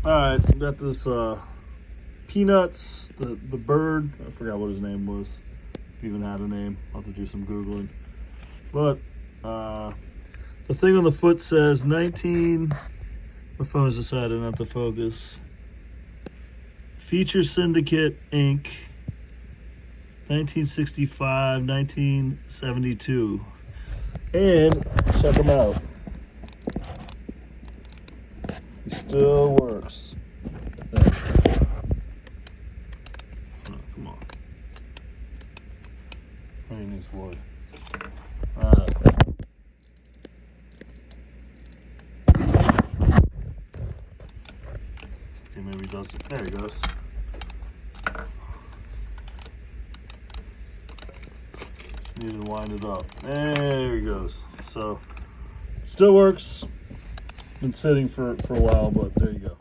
Alright, we got this Peanuts, the bird. I forgot what his name was. If he even had a name. I'll have to do some Googling. But the thing on the foot says 19. My phone's decided not to focus. Feature Syndicate Inc. 1965, 1972. And check them out. He still works, I think. Oh, come on. He needs wood. Okay, maybe he does it. There he goes. Just need to wind it up. There he goes. So, still works. Been sitting for a while, but there you go.